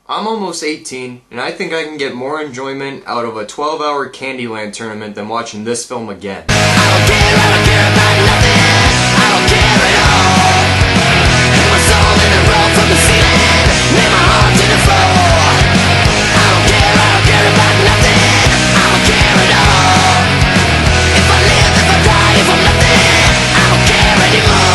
I'm almost 18, and I think I can get more enjoyment out of a 12-hour Candyland tournament than watching this film again. I don't care about nothing. I don't care at all. Hit my soul in the road from the ceiling. Lay my heart to the floor. I don't care about nothing. I don't care at all. If I live, if I die, if I'm nothing, I don't care anymore.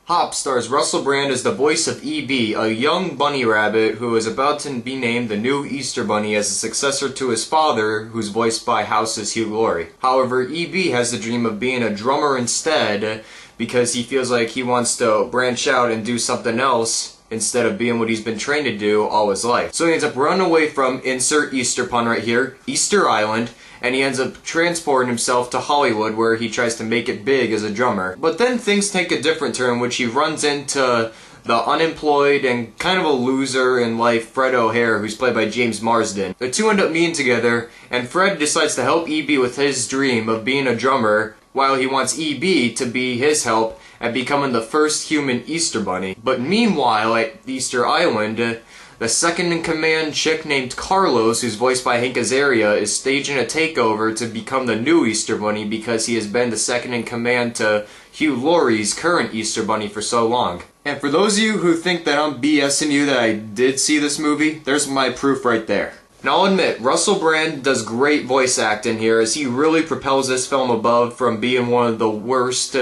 Hop stars Russell Brand as the voice of E.B., a young bunny rabbit who is about to be named the new Easter Bunny as a successor to his father, who's voiced by House's Hugh Laurie. However, E.B. has the dream of being a drummer instead because he feels like he wants to branch out and do something else instead of being what he's been trained to do all his life. So he ends up running away from, insert Easter pun right here, Easter Island, and he ends up transporting himself to Hollywood where he tries to make it big as a drummer. But then things take a different turn, which he runs into the unemployed and kind of a loser in life Fred O'Hare, who's played by James Marsden. The two end up meeting together, and Fred decides to help E.B. with his dream of being a drummer, while he wants E.B. to be his help at becoming the first human Easter Bunny. But meanwhile, at Easter Island, the second-in-command chick named Carlos, who's voiced by Hank Azaria, is staging a takeover to become the new Easter Bunny because he has been the second-in-command to Hugh Laurie's current Easter Bunny for so long. And for those of you who think that I'm BSing you that I did see this movie, there's my proof right there. Now I'll admit, Russell Brand does great voice acting here as he really propels this film above from being one of the worst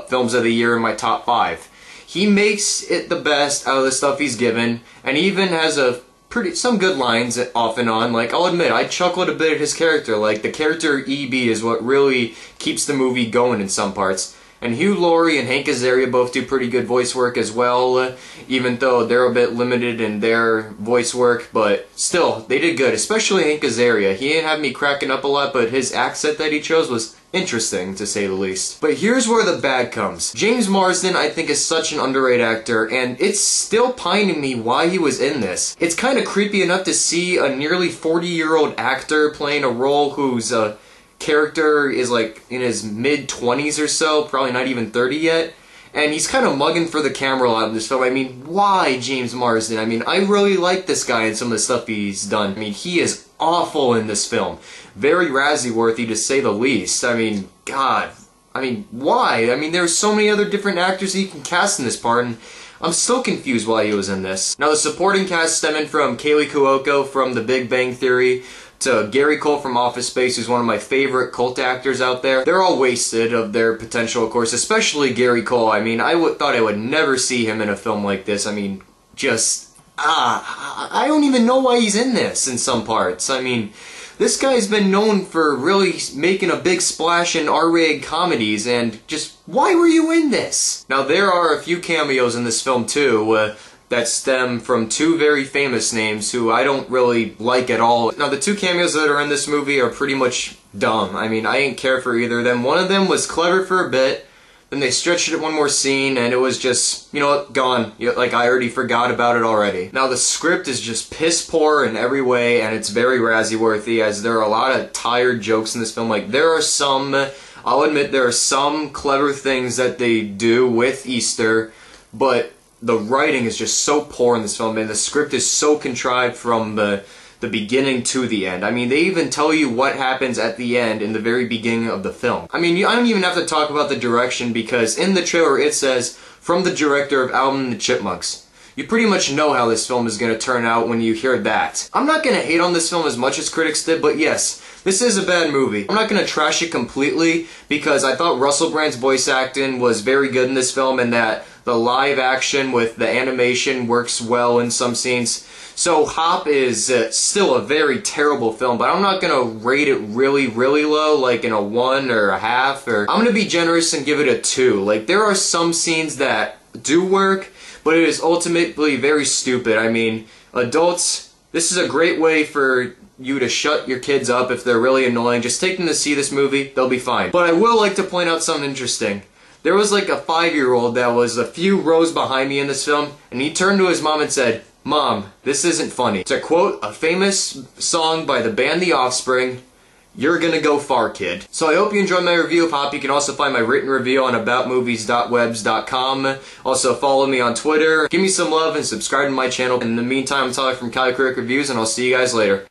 films of the year in my top 5. He makes it the best out of the stuff he's given, and he even has some good lines off and on. Like, I'll admit, I chuckled a bit at his character. Like, the character E.B. is what really keeps the movie going in some parts. And Hugh Laurie and Hank Azaria both do pretty good voice work as well, even though they're a bit limited in their voice work, but still, they did good, especially Hank Azaria. He didn't have me cracking up a lot, but his accent that he chose was interesting, to say the least. But here's where the bad comes. James Marsden, I think, is such an underrated actor, and it's still pining me why he was in this. It's kind of creepy enough to see a nearly 40-year-old actor playing a role whose character is like in his mid-20s or so, probably not even 30 yet, and he's kind of mugging for the camera a lot in this film. I mean, why James Marsden? I mean, I really like this guy and some of the stuff he's done. I mean, he is awful in this film. Very Razzie-worthy, to say the least. I mean, God. I mean, why? I mean, there's so many other different actors he can cast in this part, and I'm still confused why he was in this. Now, the supporting cast stemming from Kaley Cuoco from The Big Bang Theory to Gary Cole from Office Space, who's one of my favorite cult actors out there. They're all wasted of their potential, of course, especially Gary Cole. I mean, I thought I would never see him in a film like this. I mean, I don't even know why he's in this in some parts. I mean, this guy's been known for really making a big splash in R-rated comedies, and just, why were you in this? Now, there are a few cameos in this film, too, that stem from two very famous names who I don't really like at all. Now, the two cameos that are in this movie are pretty much dumb. I mean, I didn't care for either of them. One of them was clever for a bit, then they stretched it one more scene, and it was just, you know what, gone. Like, I already forgot about it already. Now, the script is just piss poor in every way, and it's very Razzie-worthy, as there are a lot of tired jokes in this film. Like, there are some, I'll admit, there are some clever things that they do with Easter, but the writing is just so poor in this film, and the script is so contrived from the beginning to the end. I mean, they even tell you what happens at the end in the very beginning of the film. I mean, I don't even have to talk about the direction, because in the trailer it says, from the director of Alvin and the Chipmunks. You pretty much know how this film is going to turn out when you hear that. I'm not going to hate on this film as much as critics did, but yes, this is a bad movie. I'm not going to trash it completely, because I thought Russell Brand's voice acting was very good in this film, and that the live action with the animation works well in some scenes. So Hop is still a very terrible film, but I'm not going to rate it really, really low, like in a 1 or a half. Or I'm going to be generous and give it a 2. Like, there are some scenes that do work, but it is ultimately very stupid. I mean, adults, this is a great way for you to shut your kids up if they're really annoying. Just take them to see this movie, they'll be fine. But I will like to point out something interesting. There was like a 5-year-old that was a few rows behind me in this film, and he turned to his mom and said, Mom, this isn't funny. To quote a famous song by the band The Offspring, you're gonna go far, kid. So I hope you enjoyed my review of Hop. You can also find my written review on aboutmovies.webs.com. Also follow me on Twitter. Give me some love and subscribe to my channel. In the meantime, I'm Tyler from Kaley Reviews, and I'll see you guys later.